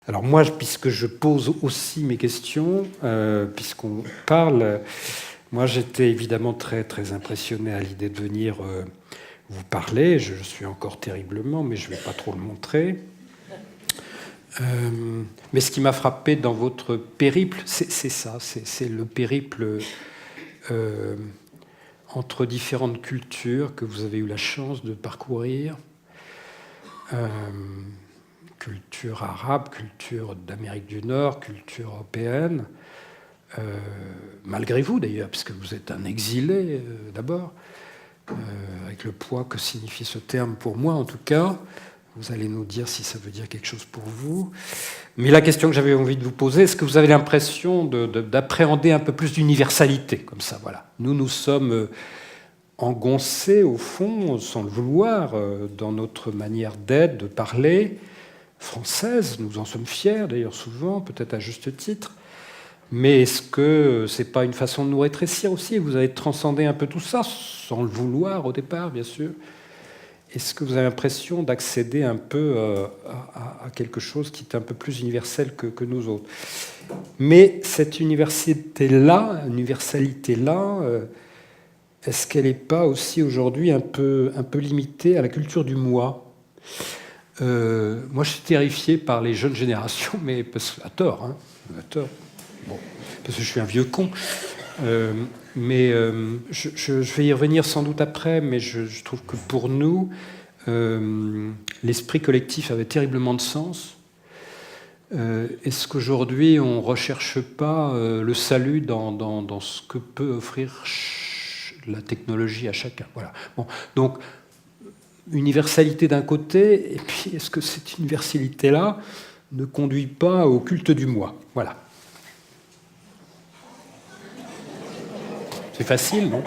Alors moi, puisque je pose aussi mes questions, puisqu'on parle, moi j'étais évidemment très, très impressionné à l'idée de venir vous parler. Je suis encore terriblement, mais je ne vais pas trop le montrer. Mais ce qui m'a frappé dans votre périple, c'est ça, c'est le périple entre différentes cultures que vous avez eu la chance de parcourir. Culture arabe, culture d'Amérique du Nord, culture européenne, malgré vous d'ailleurs, puisque vous êtes un exilé d'abord, avec le poids que signifie ce terme pour moi en tout cas. Vous allez nous dire si ça veut dire quelque chose pour vous. Mais la question que j'avais envie de vous poser, est-ce que vous avez l'impression d'appréhender un peu plus d'universalité, comme ça, voilà. Nous sommes engoncés, au fond, sans le vouloir, dans notre manière d'être, de parler, française, nous en sommes fiers d'ailleurs souvent, peut-être à juste titre, mais est-ce que c'est pas une façon de nous rétrécir aussi? Vous avez transcendé un peu tout ça, sans le vouloir au départ, bien sûr. Est-ce que vous avez l'impression d'accéder un peu à quelque chose qui est un peu plus universel que nous autres? Mais cette universalité-là, est-ce qu'elle n'est pas aussi aujourd'hui un peu limitée à la culture du moi? Moi, je suis terrifié par les jeunes générations, mais à tort, hein, à tort. Bon, parce que je suis un vieux con. Je vais y revenir sans doute après, mais je trouve que pour nous, l'esprit collectif avait terriblement de sens. Est-ce qu'aujourd'hui, on ne recherche pas le salut dans ce que peut offrir la technologie à chacun? Voilà. Bon, donc, universalité d'un côté, et puis est-ce que cette universalité-là ne conduit pas au culte du moi? Voilà. C'est facile, non?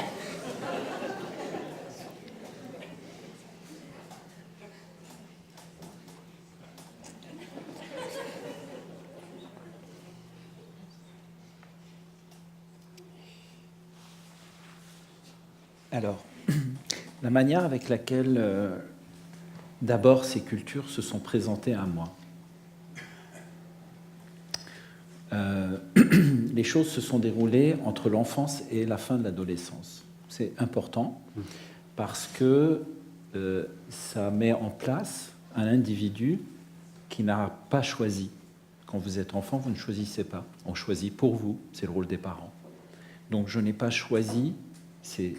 Alors, la manière avec laquelle d'abord ces cultures se sont présentées à moi. Les choses se sont déroulées entre l'enfance et la fin de l'adolescence. C'est important parce que ça met en place un individu qui n'a pas choisi. Quand vous êtes enfant, vous ne choisissez pas. On choisit pour vous, c'est le rôle des parents. Donc je n'ai pas choisi, c'est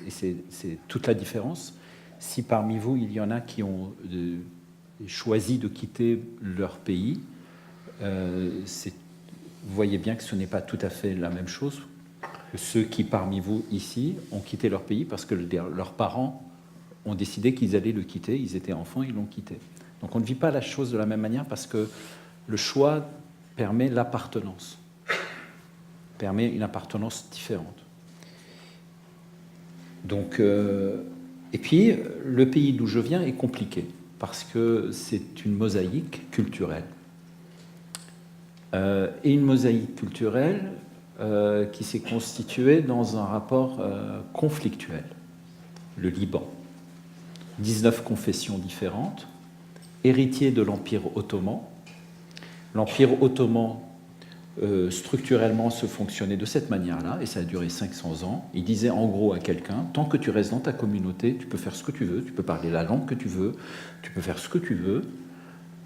toute la différence. Si parmi vous, il y en a qui ont choisi de quitter leur pays, vous voyez bien que ce n'est pas tout à fait la même chose que ceux qui, parmi vous, ici, ont quitté leur pays parce que leurs parents ont décidé qu'ils allaient le quitter. Ils étaient enfants, ils l'ont quitté. Donc on ne vit pas la chose de la même manière parce que le choix permet l'appartenance, permet une appartenance différente. Donc, et puis, le pays d'où je viens est compliqué parce que c'est une mosaïque culturelle. Et une mosaïque culturelle qui s'est constituée dans un rapport conflictuel. Le Liban, 19 confessions différentes, héritier de l'Empire ottoman. L'Empire ottoman, structurellement, se fonctionnait de cette manière-là, et ça a duré 500 ans. Il disait en gros à quelqu'un, tant que tu restes dans ta communauté, tu peux faire ce que tu veux, tu peux parler la langue que tu veux, tu peux faire ce que tu veux,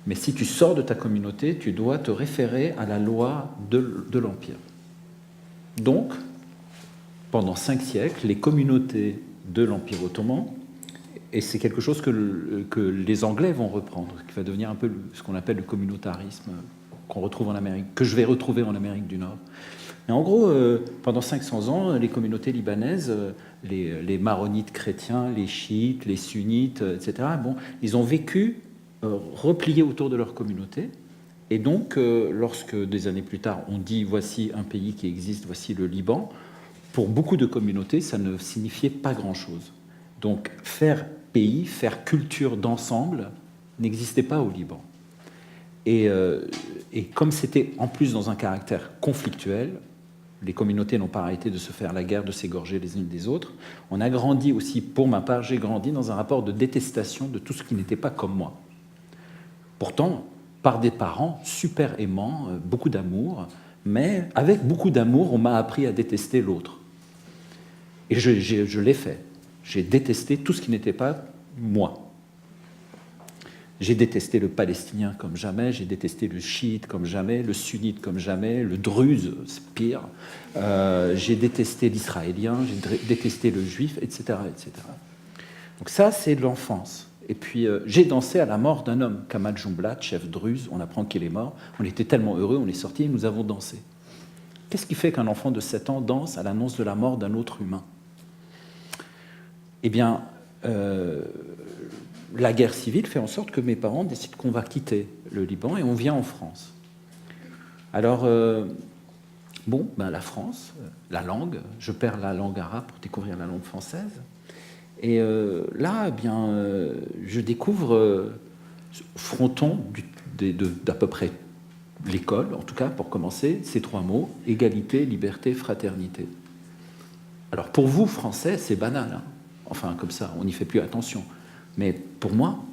mais si tu sors de ta communauté, tu dois te référer à la loi de l'Empire. Donc, pendant 5 siècles, les communautés de l'Empire ottoman, et c'est quelque chose que les Anglais vont reprendre, qui va devenir un peu ce qu'on appelle le communautarisme, qu'on retrouve en Amérique, que je vais retrouver en Amérique du Nord. Mais en gros, pendant 500 ans, les communautés libanaises, les maronites chrétiens, les chiites, les sunnites, etc., bon, ils ont vécu repliés autour de leur communauté. Et donc, lorsque des années plus tard, on dit voici un pays qui existe, voici le Liban, pour beaucoup de communautés, ça ne signifiait pas grand-chose. Donc, faire pays, faire culture d'ensemble n'existait pas au Liban. Et comme c'était en plus dans un caractère conflictuel, les communautés n'ont pas arrêté de se faire la guerre, de s'égorger les unes des autres. On a grandi aussi, pour ma part, j'ai grandi dans un rapport de détestation de tout ce qui n'était pas comme moi. Pourtant, par des parents super aimants, beaucoup d'amour, mais avec beaucoup d'amour, on m'a appris à détester l'autre. Et je l'ai fait. J'ai détesté tout ce qui n'était pas moi. J'ai détesté le palestinien comme jamais, j'ai détesté le chiite comme jamais, le sunnite comme jamais, le druze, c'est pire. J'ai détesté l'israélien, j'ai détesté le juif, etc., etc. Donc ça, c'est de l'enfance. Et puis, j'ai dansé à la mort d'un homme, Kamal Jumblat, chef druze, on apprend qu'il est mort. On était tellement heureux, on est sortis et nous avons dansé. Qu'est-ce qui fait qu'un enfant de 7 ans danse à l'annonce de la mort d'un autre humain? Eh bien, la guerre civile fait en sorte que mes parents décident qu'on va quitter le Liban et on vient en France. Alors, la France, la langue, je perds la langue arabe pour découvrir la langue française. Et là, je découvre fronton d'à peu près l'école, en tout cas pour commencer, ces 3 mots, égalité, liberté, fraternité. Alors pour vous, Français, c'est banal, hein. Enfin comme ça, on n'y fait plus attention. Mais pour moi,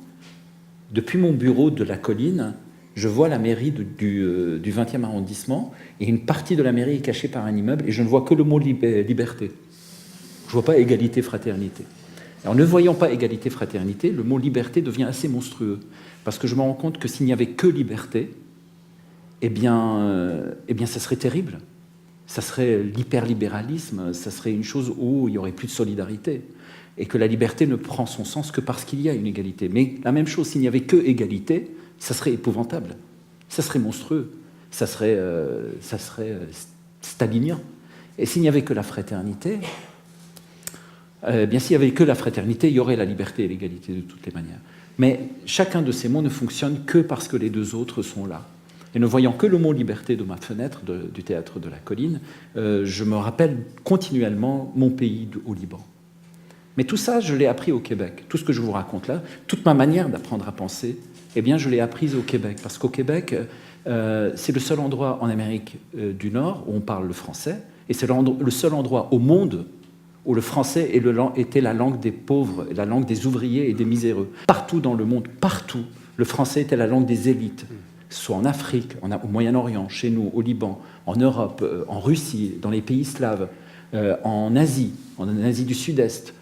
depuis mon bureau de la colline, je vois la mairie du 20e arrondissement, et une partie de la mairie est cachée par un immeuble, et je ne vois que le mot liberté. Je ne vois pas égalité, fraternité. Alors, ne voyant pas égalité, fraternité, le mot liberté devient assez monstrueux, parce que je me rends compte que s'il n'y avait que liberté, eh bien, ça serait terrible. Ça serait l'hyperlibéralisme, ça serait une chose où il n'y aurait plus de solidarité, et que la liberté ne prend son sens que parce qu'il y a une égalité. Mais la même chose, s'il n'y avait que égalité, ça serait épouvantable, ça serait monstrueux, ça serait stalinien. Et s'il n'y avait que la fraternité, s'il n'y avait que la fraternité, il y aurait la liberté et l'égalité de toutes les manières. Mais chacun de ces mots ne fonctionne que parce que les deux autres sont là. Et ne voyant que le mot liberté de ma fenêtre du théâtre de la colline, je me rappelle continuellement mon pays au Liban. Mais tout ça, je l'ai appris au Québec. Tout ce que je vous raconte là, toute ma manière d'apprendre à penser, je l'ai apprise au Québec. Parce qu'au Québec, c'est le seul endroit en Amérique du Nord où on parle le français, et c'est le seul endroit au monde où le français était la langue des pauvres, la langue des ouvriers et des miséreux. Partout dans le monde, partout, le français était la langue des élites, soit en Afrique, au Moyen-Orient, chez nous, au Liban, en Europe, en Russie, dans les pays slaves, en Asie du Sud-Est.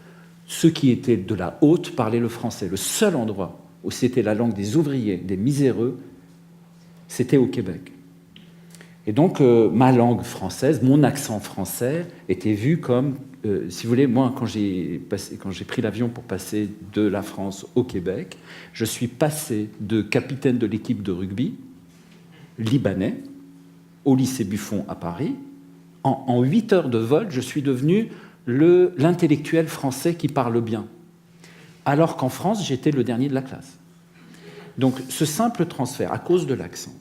Ceux qui étaient de la haute parlaient le français. Le seul endroit où c'était la langue des ouvriers, des miséreux, c'était au Québec. Et donc, ma langue française, mon accent français, était vu comme, si vous voulez, moi, quand j'ai pris l'avion pour passer de la France au Québec, je suis passé de capitaine de l'équipe de rugby libanais au lycée Buffon à Paris. En 8 heures de vol, je suis devenu l'intellectuel français qui parle bien. Alors qu'en France, j'étais le dernier de la classe. Donc, ce simple transfert, à cause de l'accent,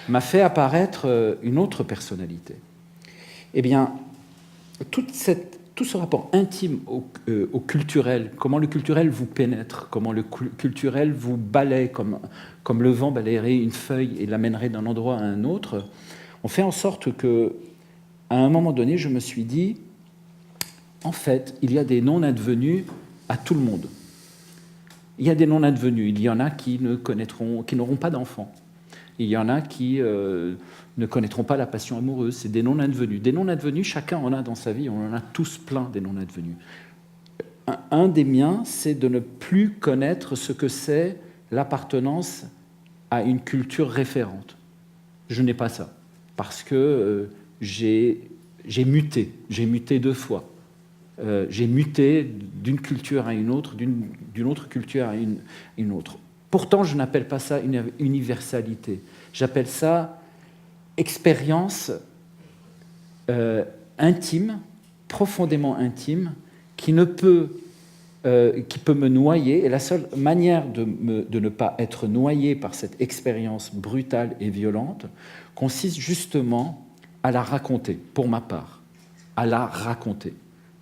m'a fait apparaître une autre personnalité. Eh bien, tout ce rapport intime au culturel, comment le culturel vous pénètre, comment le culturel vous balaie, comme le vent balayerait une feuille et l'amènerait d'un endroit à un autre, on fait en sorte que, à un moment donné, je me suis dit, en fait, il y a des non-advenus à tout le monde. Il y a des non-advenus. Il y en a qui n'auront pas d'enfants. Il y en a qui ne connaîtront pas la passion amoureuse. C'est des non-advenus. Des non-advenus, chacun en a dans sa vie. On en a tous plein des non-advenus. Un des miens, c'est de ne plus connaître ce que c'est l'appartenance à une culture référente. Je n'ai pas ça. Parce que j'ai muté. J'ai muté 2 fois. J'ai muté d'une culture à une autre, d'une autre culture à une autre. Pourtant, je n'appelle pas ça une universalité. J'appelle ça expérience intime, profondément intime, qui peut me noyer. Et la seule manière de ne pas être noyé par cette expérience brutale et violente consiste justement à la raconter, pour ma part, à la raconter.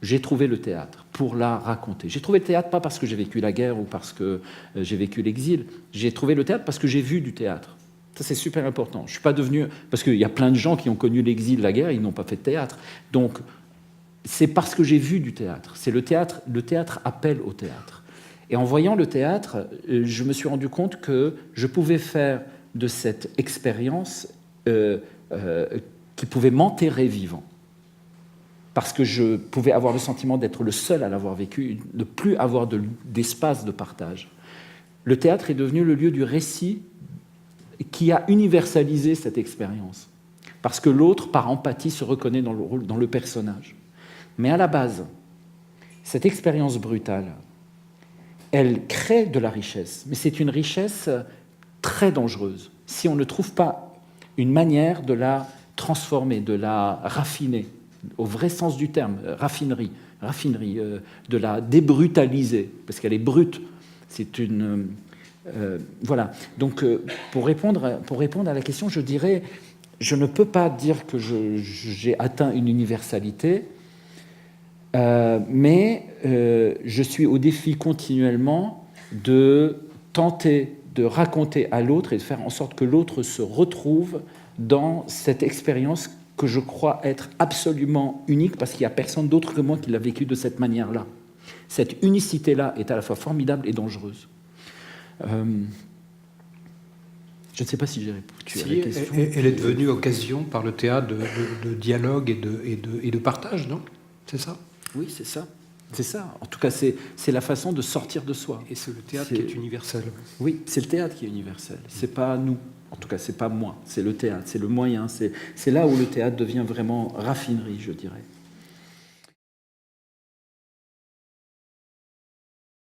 J'ai trouvé le théâtre pour la raconter. J'ai trouvé le théâtre pas parce que j'ai vécu la guerre ou parce que j'ai vécu l'exil. J'ai trouvé le théâtre parce que j'ai vu du théâtre. Ça, c'est super important. Je suis pas devenu... Parce qu'il y a plein de gens qui ont connu l'exil, la guerre, ils n'ont pas fait de théâtre. Donc, c'est parce que j'ai vu du théâtre. C'est le théâtre appelle au théâtre. Et en voyant le théâtre, je me suis rendu compte que je pouvais faire de cette expérience qui pouvait m'enterrer vivant. Parce que je pouvais avoir le sentiment d'être le seul à l'avoir vécu, de ne plus avoir d'espace de partage. Le théâtre est devenu le lieu du récit qui a universalisé cette expérience. Parce que l'autre, par empathie, se reconnaît dans le personnage. Mais à la base, cette expérience brutale, elle crée de la richesse. Mais c'est une richesse très dangereuse. Si on ne trouve pas une manière de la transformer, de la raffiner, au vrai sens du terme, raffinerie, de la débrutaliser, parce qu'elle est brute. C'est une... voilà. Donc, pour répondre à la question, je dirais, je ne peux pas dire que j'ai atteint une universalité, mais je suis au défi continuellement de tenter de raconter à l'autre et de faire en sorte que l'autre se retrouve dans cette expérience que je crois être absolument unique, parce qu'il n'y a personne d'autre que moi qui l'a vécu de cette manière-là. Cette unicité-là est à la fois formidable et dangereuse. Je ne sais pas si j'ai répondu à la question. Elle est devenue occasion par le théâtre de dialogue et de partage, non? C'est ça? Oui, c'est ça. C'est ça. En tout cas, c'est la façon de sortir de soi. Et c'est le théâtre qui est universel. Oui, c'est le théâtre qui est universel. C'est pas nous. En tout cas, c'est pas moi. C'est le théâtre. C'est le moyen. C'est là où le théâtre devient vraiment raffinerie, je dirais.